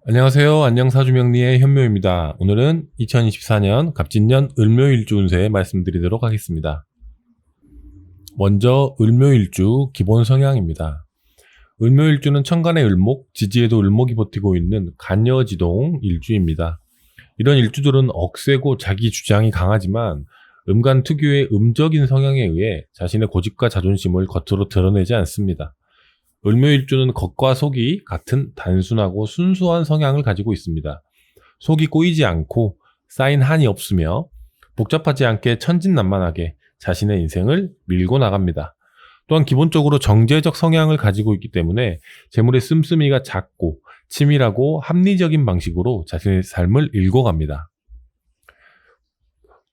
안녕하세요. 안녕사주명리의 현묘입니다. 오늘은 2024년 갑진년 을묘일주 운세 말씀드리도록 하겠습니다. 먼저 을묘일주 기본 성향입니다. 을묘일주는 천간의 을목, 지지에도 을목이 버티고 있는 간여지동 일주입니다. 이런 일주들은 억세고 자기 주장이 강하지만 음간 특유의 음적인 성향에 의해 자신의 고집과 자존심을 겉으로 드러내지 않습니다. 을묘일주는 겉과 속이 같은 단순하고 순수한 성향을 가지고 있습니다. 속이 꼬이지 않고 쌓인 한이 없으며 복잡하지 않게 천진난만하게 자신의 인생을 밀고 나갑니다. 또한 기본적으로 정제적 성향을 가지고 있기 때문에 재물의 씀씀이가 작고 치밀하고 합리적인 방식으로 자신의 삶을 읽어갑니다.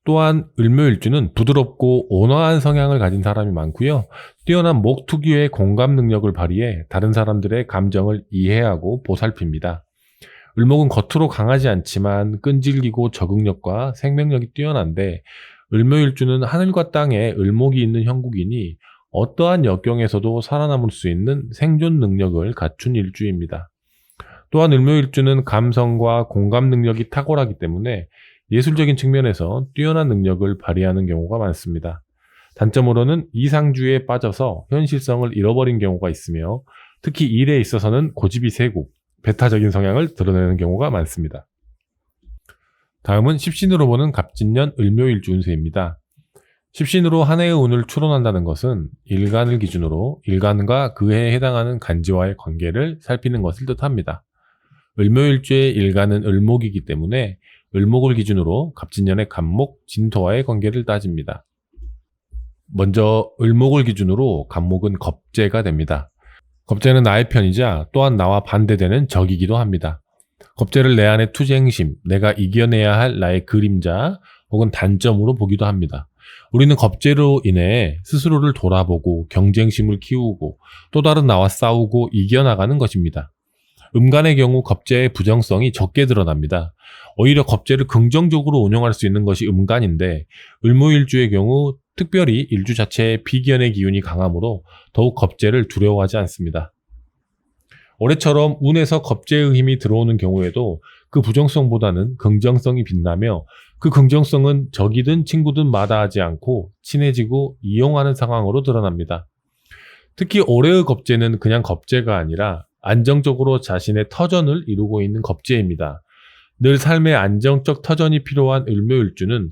또한 을묘일주는 부드럽고 온화한 성향을 가진 사람이 많고요. 뛰어난 목 특유의 공감 능력을 발휘해 다른 사람들의 감정을 이해하고 보살핍니다. 을목은 겉으로 강하지 않지만 끈질기고 적응력과 생명력이 뛰어난데 을묘일주는 하늘과 땅에 을목이 있는 형국이니 어떠한 역경에서도 살아남을 수 있는 생존 능력을 갖춘 일주입니다. 또한 을묘일주는 감성과 공감 능력이 탁월하기 때문에 예술적인 측면에서 뛰어난 능력을 발휘하는 경우가 많습니다. 단점으로는 이상주의에 빠져서 현실성을 잃어버린 경우가 있으며 특히 일에 있어서는 고집이 세고 배타적인 성향을 드러내는 경우가 많습니다. 다음은 십신으로 보는 갑진년 을묘일주 운세입니다. 십신으로 한 해의 운을 추론한다는 것은 일간을 기준으로 일간과 그 해에 해당하는 간지와의 관계를 살피는 것을 뜻합니다. 을묘일주의 일간은 을목이기 때문에 을목을 기준으로 갑진년의 갑목, 진토와의 관계를 따집니다. 먼저 을목을 기준으로 갑목은 겁재가 됩니다. 겁재는 나의 편이자 또한 나와 반대되는 적이기도 합니다. 겁재를 내 안의 투쟁심, 내가 이겨내야 할 나의 그림자 혹은 단점으로 보기도 합니다. 우리는 겁재로 인해 스스로를 돌아보고 경쟁심을 키우고 또 다른 나와 싸우고 이겨나가는 것입니다. 음간의 경우 겁재의 부정성이 적게 드러납니다. 오히려 겁재를 긍정적으로 운용할 수 있는 것이 음간인데 을묘일주의 경우 특별히 일주 자체에 비견의 기운이 강하므로 더욱 겁재를 두려워하지 않습니다. 올해처럼 운에서 겁재의 힘이 들어오는 경우에도 그 부정성보다는 긍정성이 빛나며 그 긍정성은 적이든 친구든 마다하지 않고 친해지고 이용하는 상황으로 드러납니다. 특히 올해의 겁재는 그냥 겁재가 아니라 안정적으로 자신의 터전을 이루고 있는 겁재입니다. 늘 삶의 안정적 터전이 필요한 을묘일주는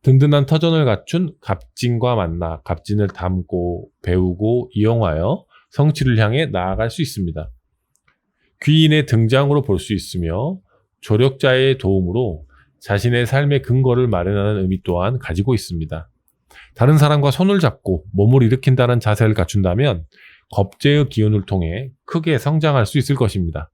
든든한 터전을 갖춘 갑진과 만나 갑진을 담고 배우고 이용하여 성취를 향해 나아갈 수 있습니다. 귀인의 등장으로 볼 수 있으며 조력자의 도움으로 자신의 삶의 근거를 마련하는 의미 또한 가지고 있습니다. 다른 사람과 손을 잡고 몸을 일으킨다는 자세를 갖춘다면 겁재의 기운을 통해 크게 성장할 수 있을 것입니다.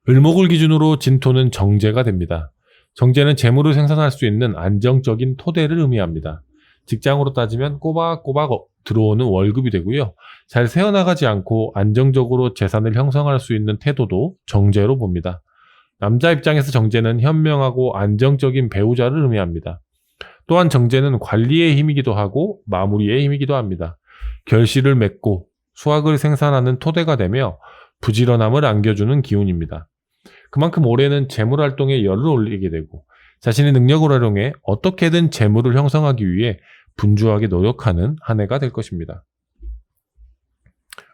을목을 기준으로 진토는 정제가 됩니다. 정제는 재물을 생산할 수 있는 안정적인 토대를 의미합니다. 직장으로 따지면 꼬박꼬박 들어오는 월급이 되고요. 잘 새어나가지 않고 안정적으로 재산을 형성할 수 있는 태도도 정제로 봅니다. 남자 입장에서 정제는 현명하고 안정적인 배우자를 의미합니다. 또한 정제는 관리의 힘이기도 하고 마무리의 힘이기도 합니다. 결실을 맺고 수확을 생산하는 토대가 되며 부지런함을 안겨주는 기운입니다. 그만큼 올해는 재물활동에 열을 올리게 되고 자신의 능력을 활용해 어떻게든 재물을 형성하기 위해 분주하게 노력하는 한 해가 될 것입니다.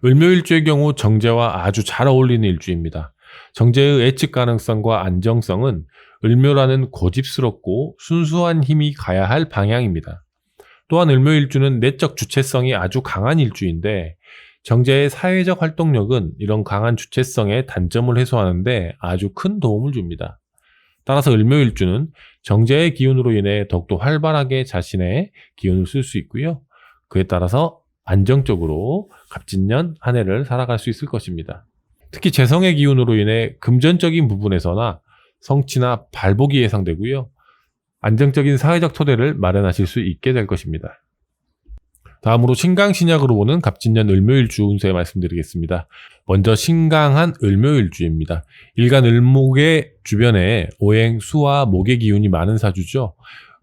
을묘일주의 경우 정제와 아주 잘 어울리는 일주입니다. 정제의 예측 가능성과 안정성은 을묘라는 고집스럽고 순수한 힘이 가야 할 방향입니다. 또한 을묘일주는 내적 주체성이 아주 강한 일주인데 정제의 사회적 활동력은 이런 강한 주체성의 단점을 해소하는데 아주 큰 도움을 줍니다. 따라서 을묘일주는 정제의 기운으로 인해 더욱더 활발하게 자신의 기운을 쓸 수 있고요. 그에 따라서 안정적으로 갑진년 한 해를 살아갈 수 있을 것입니다. 특히 재성의 기운으로 인해 금전적인 부분에서나 성취나 발복이 예상되고요. 안정적인 사회적 토대를 마련하실 수 있게 될 것입니다. 다음으로 신강신약으로 보는 갑진년 을묘일주 운세 말씀드리겠습니다. 먼저 신강한 을묘일주입니다. 일간 을목의 주변에 오행, 수와 목의 기운이 많은 사주죠.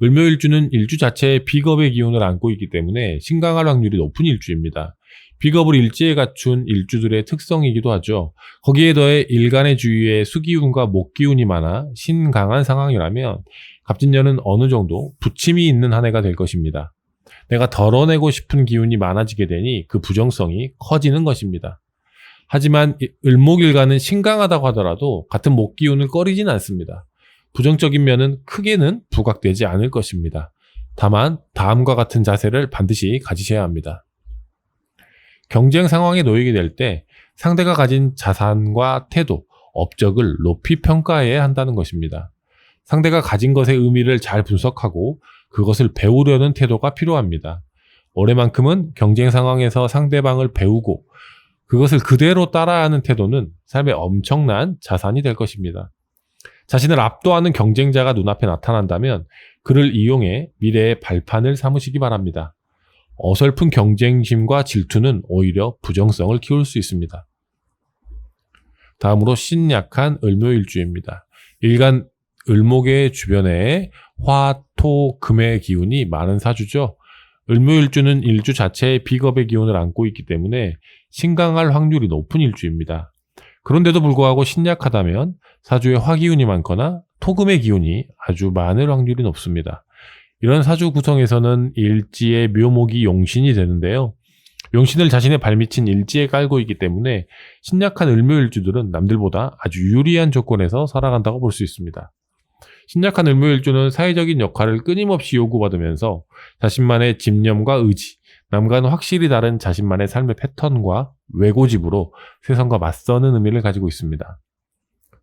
을묘일주는 일주 자체에 비겁의 기운을 안고 있기 때문에 신강할 확률이 높은 일주입니다. 비겁을 일지에 갖춘 일주들의 특성이기도 하죠. 거기에 더해 일간의 주위에 수기운과 목기운이 많아 신강한 상황이라면 갑진년은 어느 정도 부침이 있는 한 해가 될 것입니다. 내가 덜어내고 싶은 기운이 많아지게 되니 그 부정성이 커지는 것입니다. 하지만 을목일간은 신강하다고 하더라도 같은 목기운을 꺼리진 않습니다. 부정적인 면은 크게는 부각되지 않을 것입니다. 다만 다음과 같은 자세를 반드시 가지셔야 합니다. 경쟁 상황에 놓이게 될 때 상대가 가진 자산과 태도, 업적을 높이 평가해야 한다는 것입니다. 상대가 가진 것의 의미를 잘 분석하고 그것을 배우려는 태도가 필요합니다. 올해만큼은 경쟁 상황에서 상대방을 배우고 그것을 그대로 따라하는 태도는 삶의 엄청난 자산이 될 것입니다. 자신을 압도하는 경쟁자가 눈앞에 나타난다면 그를 이용해 미래의 발판을 삼으시기 바랍니다. 어설픈 경쟁심과 질투는 오히려 부정성을 키울 수 있습니다. 다음으로 신약한 을묘일주입니다. 일간 을목의 주변에 화, 토, 금의 기운이 많은 사주죠. 을묘일주는 일주 자체의 비겁의 기운을 안고 있기 때문에 신강할 확률이 높은 일주입니다. 그런데도 불구하고 신약하다면 사주에 화기운이 많거나 토금의 기운이 아주 많을 확률이 높습니다. 이런 사주 구성에서는 일지의 묘목이 용신이 되는데요. 용신을 자신의 발밑인 일지에 깔고 있기 때문에 신약한 을묘일주들은 남들보다 아주 유리한 조건에서 살아간다고 볼 수 있습니다. 신약한 을묘일주는 사회적인 역할을 끊임없이 요구받으면서 자신만의 집념과 의지, 남과는 확실히 다른 자신만의 삶의 패턴과 외고집으로 세상과 맞서는 의미를 가지고 있습니다.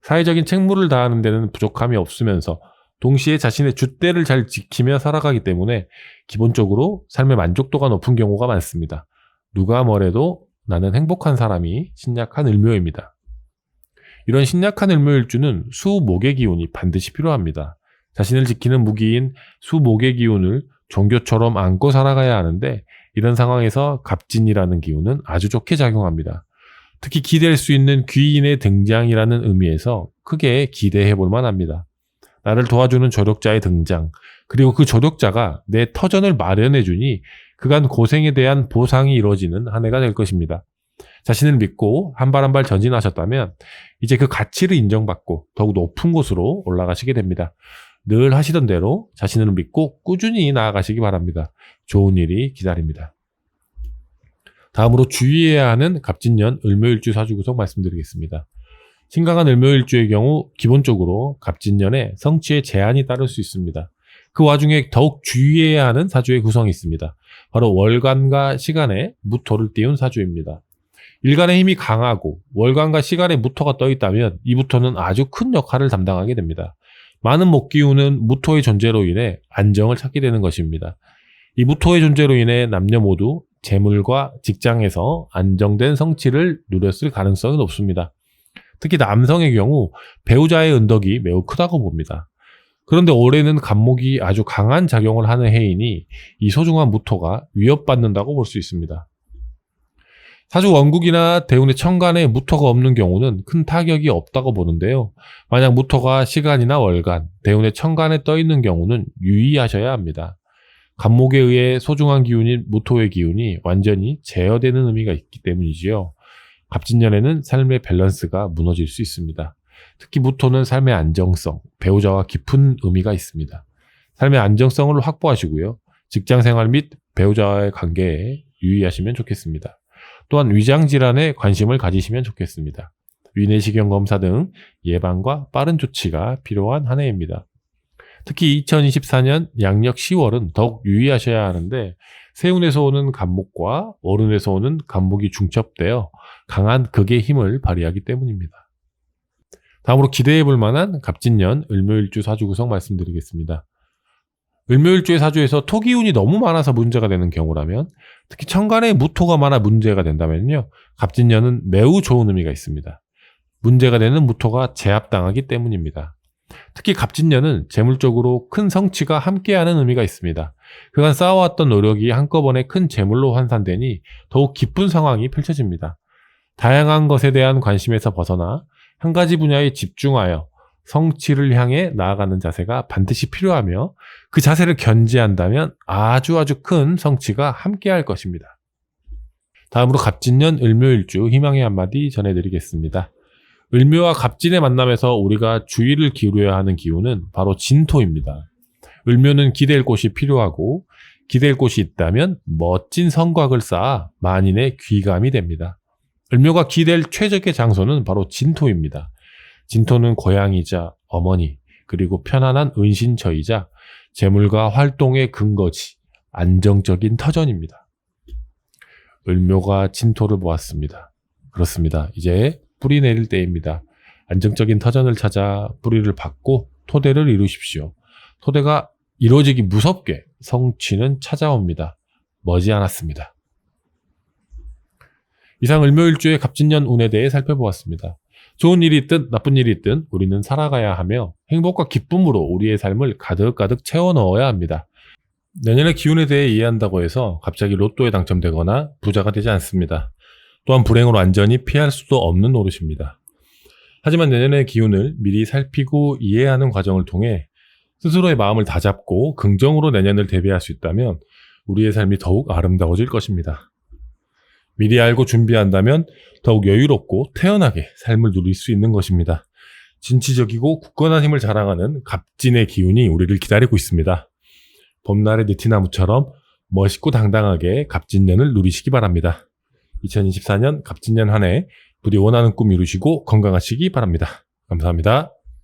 사회적인 책무를 다하는 데는 부족함이 없으면서 동시에 자신의 줏대를 잘 지키며 살아가기 때문에 기본적으로 삶의 만족도가 높은 경우가 많습니다. 누가 뭐래도 나는 행복한 사람이 신약한 을묘입니다. 이런 신약한 을묘일주는 수목의 기운이 반드시 필요합니다. 자신을 지키는 무기인 수목의 기운을 종교처럼 안고 살아가야 하는데 이런 상황에서 갑진이라는 기운은 아주 좋게 작용합니다. 특히 기댈 수 있는 귀인의 등장이라는 의미에서 크게 기대해 볼 만합니다. 나를 도와주는 조력자의 등장, 그리고 그 조력자가 내 터전을 마련해 주니 그간 고생에 대한 보상이 이루어지는 한 해가 될 것입니다. 자신을 믿고 한 발 한 발 전진하셨다면 이제 그 가치를 인정받고 더욱 높은 곳으로 올라가시게 됩니다. 늘 하시던 대로 자신을 믿고 꾸준히 나아가시기 바랍니다. 좋은 일이 기다립니다. 다음으로 주의해야 하는 갑진년 을묘일주 사주 구성 말씀드리겠습니다. 신강한 을묘일주의 경우 기본적으로 갑진년에 성취에 제한이 따를 수 있습니다. 그 와중에 더욱 주의해야 하는 사주의 구성이 있습니다. 바로 월간과 시간에 무토를 띄운 사주입니다. 일간의 힘이 강하고 월간과 시간에 무토가 떠 있다면 이 무토는 아주 큰 역할을 담당하게 됩니다. 많은 목기운은 무토의 존재로 인해 안정을 찾게 되는 것입니다. 이 무토의 존재로 인해 남녀 모두 재물과 직장에서 안정된 성취를 누렸을 가능성이 높습니다. 특히 남성의 경우 배우자의 은덕이 매우 크다고 봅니다. 그런데 올해는 갑목이 아주 강한 작용을 하는 해이니 이 소중한 무토가 위협받는다고 볼 수 있습니다. 사주 원국이나 대운의 천간에 무토가 없는 경우는 큰 타격이 없다고 보는데요. 만약 무토가 시간이나 월간, 대운의 천간에 떠 있는 경우는 유의하셔야 합니다. 갑목에 의해 소중한 기운인 무토의 기운이 완전히 제어되는 의미가 있기 때문이지요. 갑진년에는 삶의 밸런스가 무너질 수 있습니다. 특히 무토는 삶의 안정성, 배우자와 깊은 의미가 있습니다. 삶의 안정성을 확보하시고요. 직장생활 및 배우자와의 관계에 유의하시면 좋겠습니다. 또한 위장질환에 관심을 가지시면 좋겠습니다. 위내시경 검사 등 예방과 빠른 조치가 필요한 한 해입니다. 특히 2024년 양력 10월은 더욱 유의하셔야 하는데 세운에서 오는 갑목과 월운에서 오는 갑목이 중첩되어 강한 극의 힘을 발휘하기 때문입니다. 다음으로 기대해 볼 만한 갑진년 을묘일주 사주 구성 말씀드리겠습니다. 을묘일주의 사주에서 토기운이 너무 많아서 문제가 되는 경우라면, 특히 천간에 무토가 많아 문제가 된다면요, 갑진년은 매우 좋은 의미가 있습니다. 문제가 되는 무토가 제압당하기 때문입니다. 특히 갑진년은 재물적으로 큰 성취가 함께하는 의미가 있습니다. 그간 쌓아왔던 노력이 한꺼번에 큰 재물로 환산되니 더욱 기쁜 상황이 펼쳐집니다. 다양한 것에 대한 관심에서 벗어나 한 가지 분야에 집중하여 성취를 향해 나아가는 자세가 반드시 필요하며 그 자세를 견지한다면 아주 큰 성취가 함께할 것입니다. 다음으로 갑진년 을묘일주 희망의 한마디 전해드리겠습니다. 을묘와 갑진의 만남에서 우리가 주의를 기울여야 하는 기운은 바로 진토입니다. 을묘는 기댈 곳이 필요하고 기댈 곳이 있다면 멋진 성곽을 쌓아 만인의 귀감이 됩니다. 을묘가 기댈 최적의 장소는 바로 진토입니다. 진토는 고향이자 어머니, 그리고 편안한 은신처이자 재물과 활동의 근거지, 안정적인 터전입니다. 을묘가 진토를 보았습니다. 그렇습니다. 이제 뿌리 내릴 때입니다. 안정적인 터전을 찾아 뿌리를 받고 토대를 이루십시오. 토대가 이루어지기 무섭게 성취는 찾아옵니다. 머지않았습니다. 이상 을묘일주의 갑진년 운에 대해 살펴보았습니다. 좋은 일이 있든 나쁜 일이 있든 우리는 살아가야 하며 행복과 기쁨으로 우리의 삶을 가득가득 채워 넣어야 합니다. 내년의 기운에 대해 이해한다고 해서 갑자기 로또에 당첨되거나 부자가 되지 않습니다. 또한 불행으로 완전히 피할 수도 없는 노릇입니다. 하지만 내년의 기운을 미리 살피고 이해하는 과정을 통해 스스로의 마음을 다잡고 긍정으로 내년을 대비할 수 있다면 우리의 삶이 더욱 아름다워질 것입니다. 미리 알고 준비한다면 더욱 여유롭고 태연하게 삶을 누릴 수 있는 것입니다. 진취적이고 굳건한 힘을 자랑하는 갑진의 기운이 우리를 기다리고 있습니다. 봄날의 느티나무처럼 멋있고 당당하게 갑진년을 누리시기 바랍니다. 2024년 갑진년 한 해 부디 원하는 꿈 이루시고 건강하시기 바랍니다. 감사합니다.